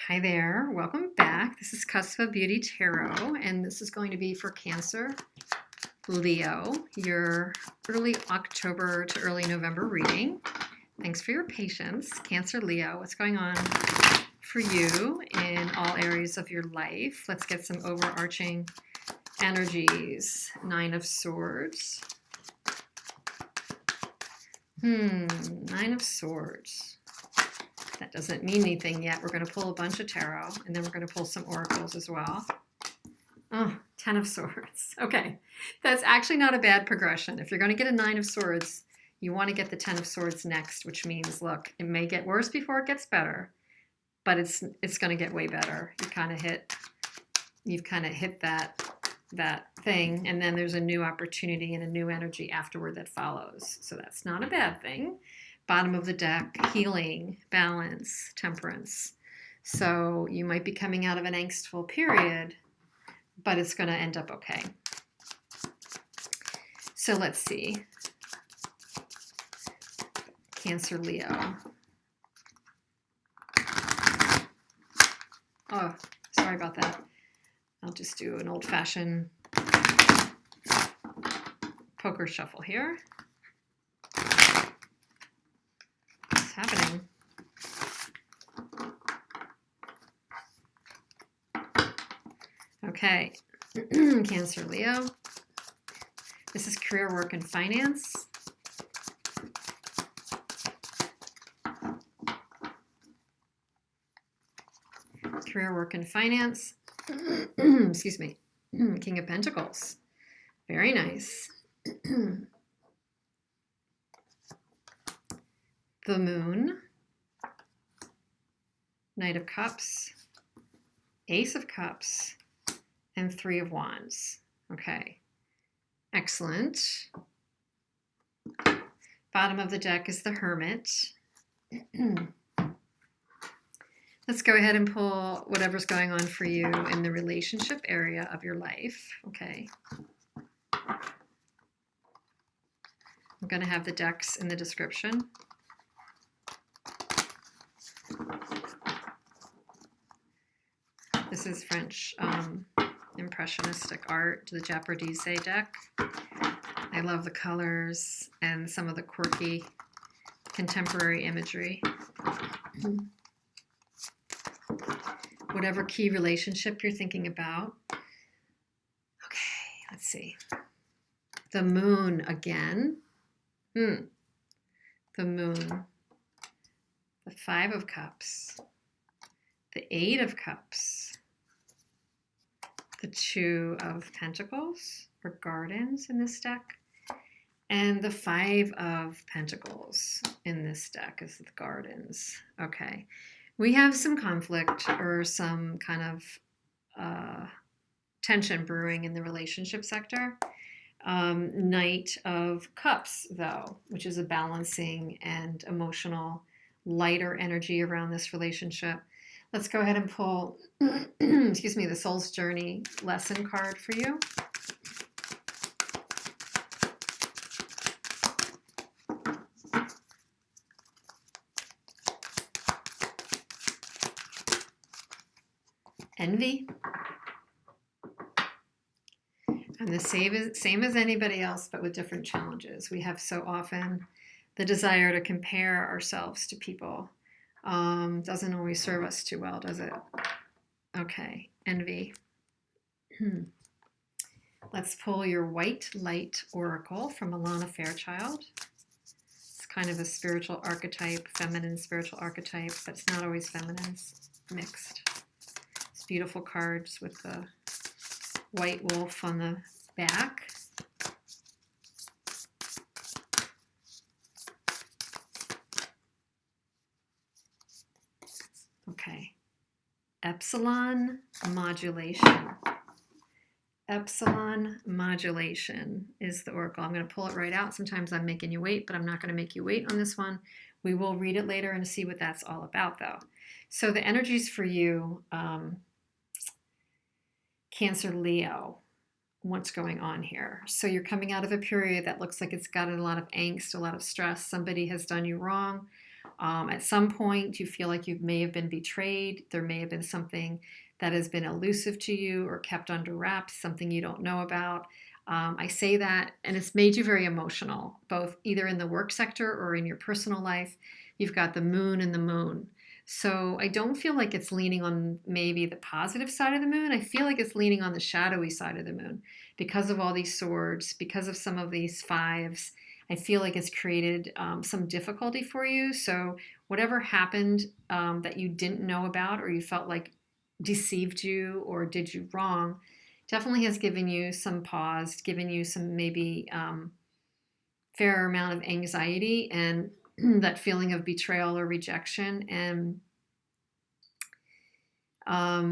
Hi there, welcome back. This is Cusp of Beauty Tarot, and this is going to be for Cancer, Leo, your early October to early November reading. Thanks for your patience. Cancer, Leo, what's going on for you in all areas of your life? Let's get some overarching energies. Nine of Swords. Nine of Swords. That doesn't mean anything yet. We're going to pull a bunch of tarot, and then we're going to pull some oracles as well. Oh, 10 of Swords. Okay, that's actually not a bad progression. If you're going to get a 9 of Swords, you want to get the 10 of Swords next, which means, look, it may get worse before it gets better, but it's going to get way better. You've kind of hit that thing, and then there's a new opportunity and a new energy afterward that follows. So that's not a bad thing. Bottom of the deck, healing, balance, temperance. So you might be coming out of an angstful period, but it's going to end up okay. So let's see. Cancer, Leo. Oh, sorry about that. I'll just do an old-fashioned poker shuffle here. What's happening? Okay, Cancer, Leo. This is career, work, and finance. Career, work, and finance. Excuse me. King of Pentacles. Very nice. The Moon. Knight of Cups. Ace of Cups. And Three of Wands. Okay. Excellent. Bottom of the deck is the Hermit. Let's go ahead and pull whatever's going on for you in the relationship area of your life. Okay. I'm going to have the decks in the description. This is French impressionistic art, the Japardize deck. I love the colors and some of the quirky contemporary imagery. Whatever key relationship you're thinking about. Okay, let's see. The Moon again. The Moon. The Five of Cups. The Eight of Cups. The Two of Pentacles, or Gardens in this deck. And the Five of Pentacles in this deck is the Gardens. Okay. We have some conflict or some kind of tension brewing in the relationship sector. Knight of Cups, though, which is a balancing and emotional, lighter energy around this relationship. Let's go ahead and pull, excuse me, the Soul's Journey lesson card for you. Envy. And the same as anybody else, but with different challenges. We have so often the desire to compare ourselves to people. Doesn't always serve us too well, does it? Okay, envy. Let's pull your White Light Oracle from Alana Fairchild. It's kind of a spiritual archetype, feminine spiritual archetype, but it's not always feminine, it's mixed. It's beautiful cards with the white wolf on the back. Okay. Epsilon modulation. Epsilon modulation is the oracle. I'm going to pull it right out. Sometimes I'm making you wait, but I'm not going to make you wait on this one. We will read it later and see what that's all about, though. So the energies for you, Cancer, Leo, what's going on here? So you're coming out of a period that looks like it's got a lot of angst, a lot of stress. Somebody has done you wrong, At some point, you feel like you may have been betrayed. There may have been something that has been elusive to you or kept under wraps, something you don't know about. I say that, and it's made you very emotional, both either in the work sector or in your personal life. You've got the moon and the moon. So I don't feel like it's leaning on maybe the positive side of the moon. I feel like it's leaning on the shadowy side of the moon because of all these swords, because of some of these fives. I feel like it's created some difficulty for you. So whatever happened that you didn't know about or you felt like deceived you or did you wrong definitely has given you some pause, given you some maybe fair amount of anxiety and that feeling of betrayal or rejection. And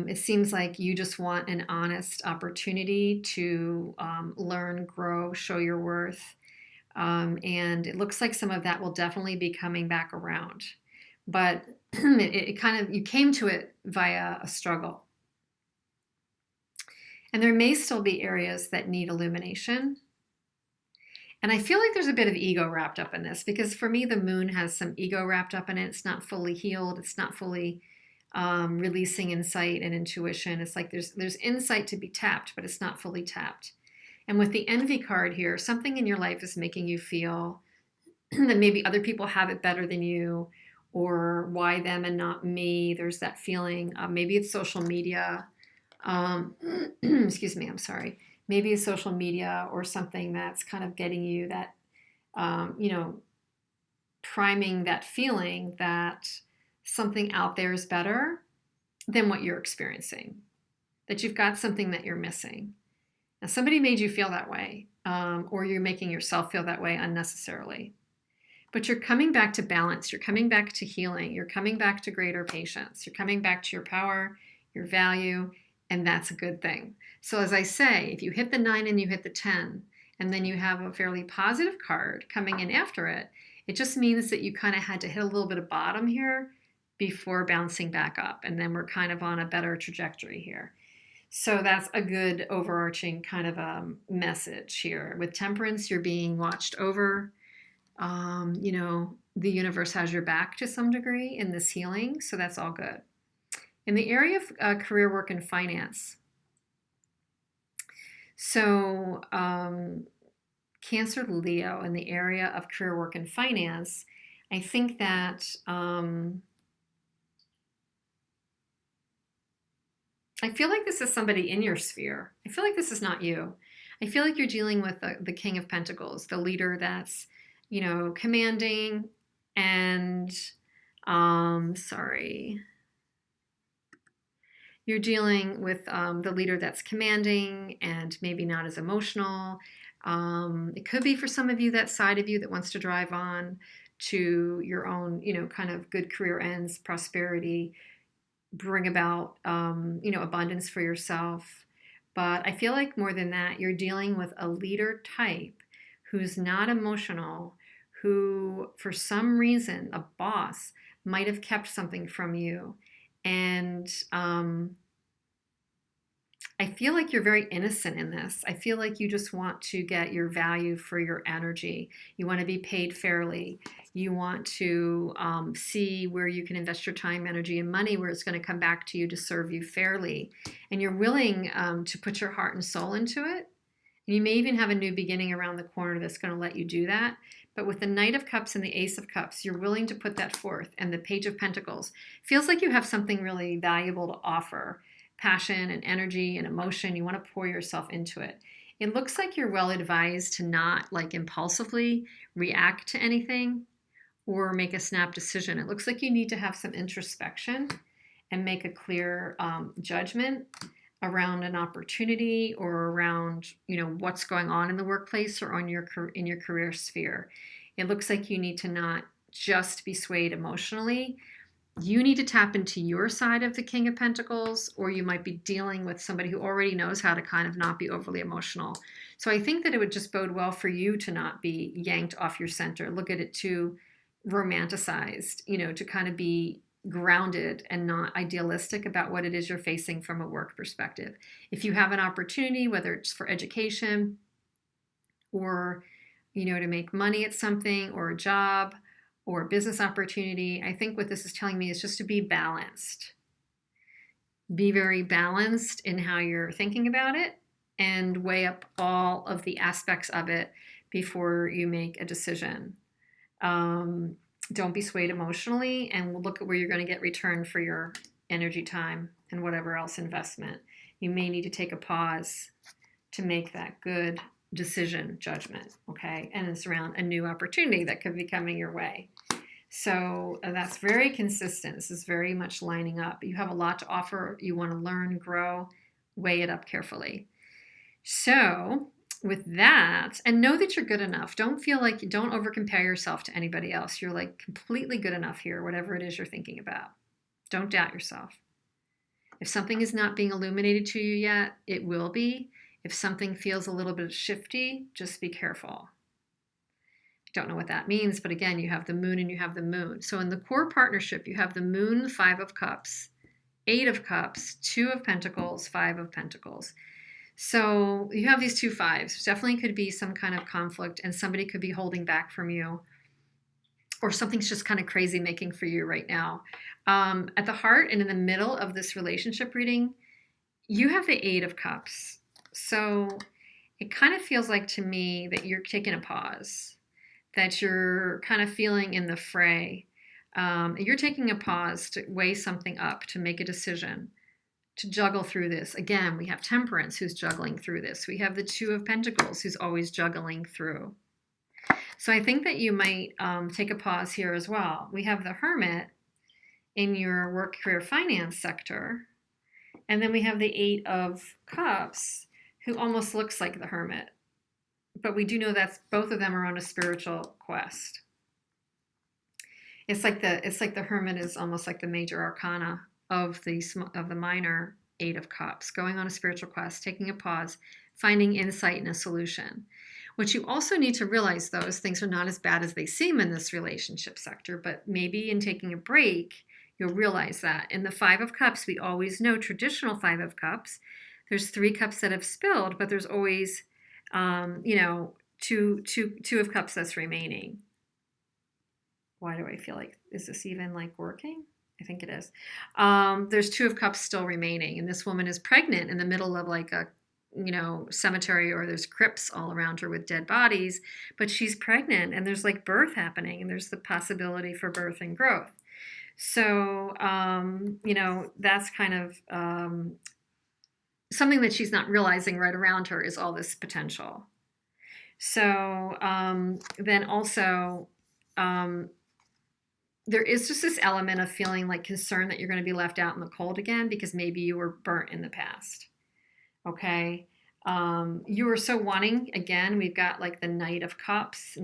it seems like you just want an honest opportunity to learn, grow, show your worth. And it looks like some of that will definitely be coming back around. But it kind of, you came to it via a struggle. And there may still be areas that need illumination. And I feel like there's a bit of ego wrapped up in this because for me, the moon has some ego wrapped up in it. It's not fully healed. It's not fully releasing insight and intuition. It's like there's insight to be tapped, but it's not fully tapped. And with the envy card here, something in your life is making you feel that maybe other people have it better than you, or why them and not me. There's that feeling. Maybe it's social media. Excuse me, I'm sorry. Maybe it's social media or something that's kind of getting you that, priming that feeling that something out there is better than what you're experiencing, that you've got something that you're missing. Now, somebody made you feel that way, or you're making yourself feel that way unnecessarily. But you're coming back to balance. You're coming back to healing. You're coming back to greater patience. You're coming back to your power, your value, and that's a good thing. So as I say, if you hit the 9 and you hit the 10, and then you have a fairly positive card coming in after it, it just means that you kind of had to hit a little bit of bottom here before bouncing back up. And then we're kind of on a better trajectory here. So that's a good overarching kind of message here. With temperance, you're being watched over. The universe has your back to some degree in this healing. So that's all good. In the area of career, work, and finance. So Cancer, Leo, in the area of career, work, and finance, I think that I feel like this is somebody in your sphere. I feel like this is not you. I feel like you're dealing with the King of Pentacles, the leader that's, commanding and, You're dealing with the leader that's commanding and maybe not as emotional. It could be for some of you that side of you that wants to drive on to your own, kind of good career ends, prosperity, bring about, abundance for yourself. But I feel like more than that, you're dealing with a leader type who's not emotional, who for some reason, a boss, might have kept something from you. And I feel like you're very innocent in this. I feel like you just want to get your value for your energy. You want to be paid fairly. You want to see where you can invest your time, energy, and money, where it's going to come back to you to serve you fairly. And you're willing to put your heart and soul into it. And you may even have a new beginning around the corner that's going to let you do that. But with the Knight of Cups and the Ace of Cups, you're willing to put that forth. And the Page of Pentacles feels like you have something really valuable to offer. Passion and energy and emotion. You want to pour yourself into it. It looks like you're well advised to not impulsively react to anything or make a snap decision. It looks like you need to have some introspection and make a clear judgment around an opportunity or around what's going on in the workplace or in your career sphere. It looks like you need to not just be swayed emotionally. You need to tap into your side of the King of Pentacles, or you might be dealing with somebody who already knows how to kind of not be overly emotional. So I think that it would just bode well for you to not be yanked off your center. Look at it too romanticized, to kind of be grounded and not idealistic about what it is you're facing from a work perspective. If you have an opportunity, whether it's for education or, to make money at something or a job, or business opportunity. I think what this is telling me is just to be balanced. Be very balanced in how you're thinking about it and weigh up all of the aspects of it before you make a decision. Don't be swayed emotionally, and look at where you're going to get return for your energy, time, and whatever else investment. You may need to take a pause to make that good decision judgment, okay? And it's around a new opportunity that could be coming your way. So that's very consistent. This is very much lining up. You have a lot to offer. You want to learn, grow, weigh it up carefully. So with that, and know that you're good enough. Don't feel like, don't over compare yourself to anybody else. You're like completely good enough here, whatever it is you're thinking about. Don't doubt yourself. If something is not being illuminated to you yet, it will be. If something feels a little bit shifty, just be careful. Don't know what that means, but again, you have the moon and you have the moon. So in the core partnership, you have the moon, 5 of cups, 8 of cups, 2 of pentacles, 5 of pentacles. So you have these 2 5s. Definitely could be some kind of conflict, and somebody could be holding back from you, or something's just kind of crazy making for you right now. At the heart and in the middle of this relationship reading, you have the 8 of cups. So it kind of feels like to me that you're taking a pause, that you're kind of feeling in the fray. You're taking a pause to weigh something up, to make a decision, to juggle through this. Again, we have Temperance who's juggling through this. We have the 2 of Pentacles who's always juggling through. So I think that you might take a pause here as well. We have the Hermit in your work, career, finance sector. And then we have the 8 of Cups who almost looks like the Hermit. But we do know that both of them are on a spiritual quest. It's like the Hermit is almost like the major arcana of the minor 8 of Cups, going on a spiritual quest, taking a pause, finding insight and a solution. What you also need to realize, though, is things are not as bad as they seem in this relationship sector, but maybe in taking a break, you'll realize that. In the 5 of Cups, we always know, traditional 5 of Cups, there's 3 cups that have spilled, but there's always two of Cups that's remaining. Why do I feel like, is this even like working? I think it is. There's 2 of Cups still remaining, and this woman is pregnant in the middle of like a, cemetery, or there's crypts all around her with dead bodies, but she's pregnant and there's like birth happening, and there's the possibility for birth and growth. So, that's kind of something that she's not realizing right around her is all this potential. So then also, there is just this element of feeling like concern that you're going to be left out in the cold again, because maybe you were burnt in the past. Okay. You were so wanting, again, we've got like the Knight of Cups.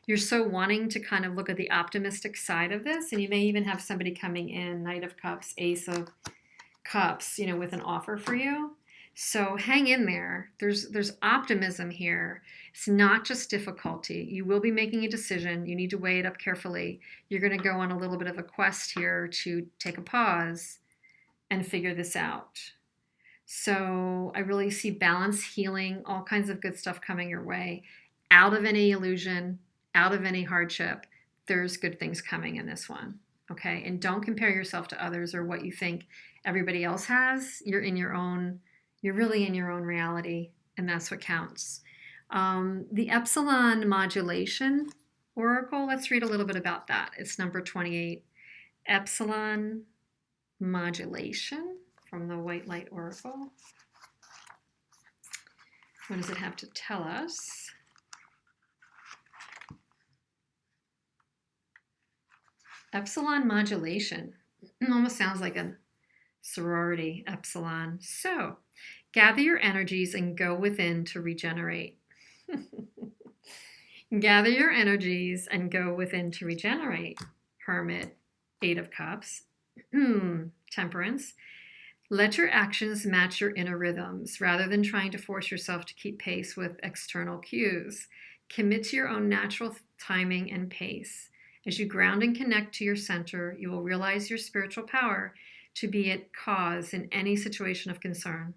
You're so wanting to kind of look at the optimistic side of this. And you may even have somebody coming in, Knight of Cups, Ace of Cups, with an offer for you. So hang in there. There's optimism here. It's not just difficulty. You will be making a decision. You need to weigh it up carefully. You're going to go on a little bit of a quest here to take a pause and figure this out. So I really see balance, healing, all kinds of good stuff coming your way. Out of any illusion, out of any hardship, there's good things coming in this one. Okay? And don't compare yourself to others or what you think everybody else has. You're really in your own reality, and that's what counts. The Epsilon Modulation Oracle, let's read a little bit about that. It's number 28. Epsilon Modulation from the White Light Oracle. What does it have to tell us? Epsilon Modulation. It almost sounds like a sorority, Epsilon. So, gather your energies and go within to regenerate. Gather your energies and go within to regenerate. Hermit, 8 of Cups. Temperance. Let your actions match your inner rhythms rather than trying to force yourself to keep pace with external cues. Commit to your own natural timing and pace. As you ground and connect to your center, you will realize your spiritual power to be at cause in any situation of concern.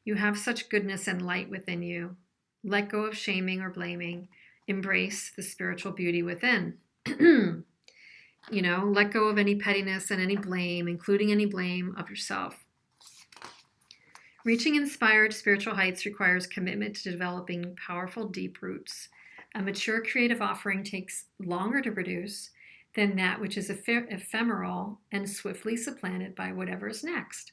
You have such goodness and light within you. Let go of shaming or blaming. Embrace the spiritual beauty within. Let go of any pettiness and any blame, including any blame of yourself. Reaching inspired spiritual heights requires commitment to developing powerful, deep roots. A mature creative offering takes longer to produce than that which is ephemeral and swiftly supplanted by whatever is next.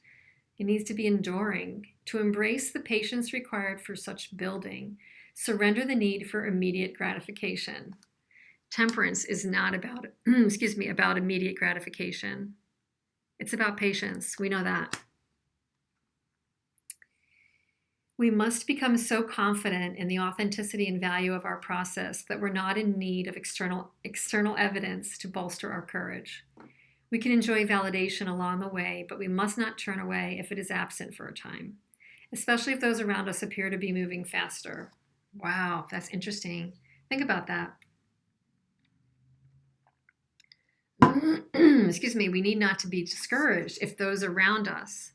It needs to be enduring. To embrace the patience required for such building, surrender the need for immediate gratification. Temperance is not about, about immediate gratification. It's about patience. We know that. We must become so confident in the authenticity and value of our process that we're not in need of external evidence to bolster our courage. We can enjoy validation along the way, but we must not turn away if it is absent for a time, especially if those around us appear to be moving faster. Wow, that's interesting. Think about that. We need not to be discouraged if those around us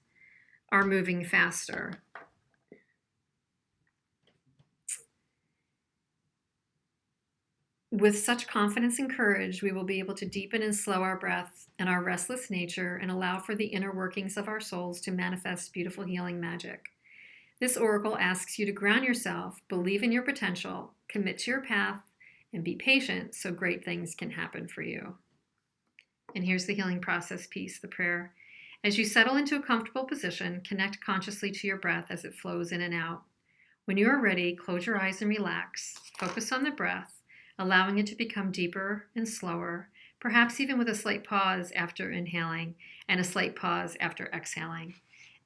are moving faster. With such confidence and courage, we will be able to deepen and slow our breath and our restless nature and allow for the inner workings of our souls to manifest beautiful healing magic. This oracle asks you to ground yourself, believe in your potential, commit to your path, and be patient so great things can happen for you. And here's the healing process piece, the prayer. As you settle into a comfortable position, connect consciously to your breath as it flows in and out. When you are ready, close your eyes and relax. Focus on the breath, allowing it to become deeper and slower, perhaps even with a slight pause after inhaling and a slight pause after exhaling.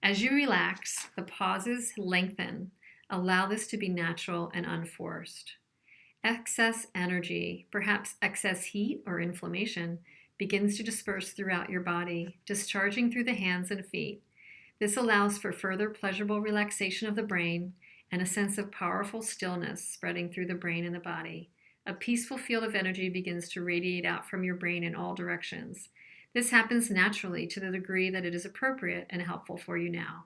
As you relax, the pauses lengthen. Allow this to be natural and unforced. Excess energy, perhaps excess heat or inflammation, begins to disperse throughout your body, discharging through the hands and feet. This allows for further pleasurable relaxation of the brain and a sense of powerful stillness spreading through the brain and the body. A peaceful field of energy begins to radiate out from your brain in all directions. This happens naturally to the degree that it is appropriate and helpful for you now.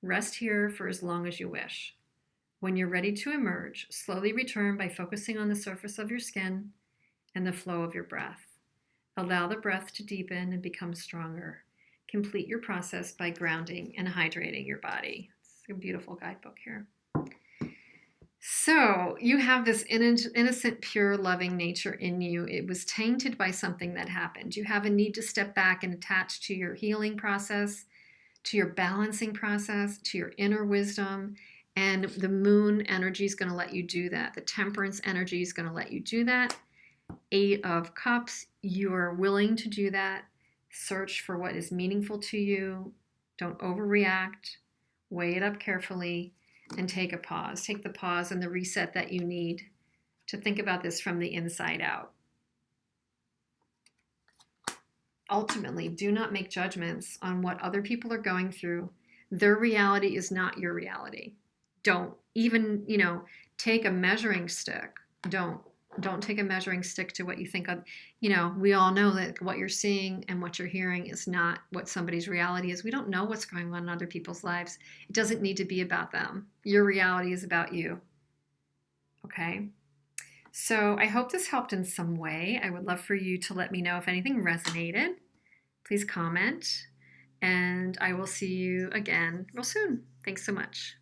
Rest here for as long as you wish. When you're ready to emerge, slowly return by focusing on the surface of your skin and the flow of your breath. Allow the breath to deepen and become stronger. Complete your process by grounding and hydrating your body. It's a beautiful guidebook here. So you have this innocent, pure, loving nature in you. It was tainted by something that happened. You have a need to step back and attach to your healing process, to your balancing process, to your inner wisdom. And the moon energy is going to let you do that. The temperance energy is going to let you do that. 8 of Cups, you are willing to do that. Search for what is meaningful to you. Don't overreact. Weigh it up carefully. And take a pause. Take the pause and the reset that you need to think about this from the inside out. Ultimately, do not make judgments on what other people are going through. Their reality is not your reality. Don't even, take a measuring stick. Don't take a measuring stick to what you think of. We all know that what you're seeing and what you're hearing is not what somebody's reality is. We don't know what's going on in other people's lives. It doesn't need to be about them. Your reality is about you. Okay? So I hope this helped in some way. I would love for you to let me know if anything resonated. Please comment. And I will see you again real soon. Thanks so much.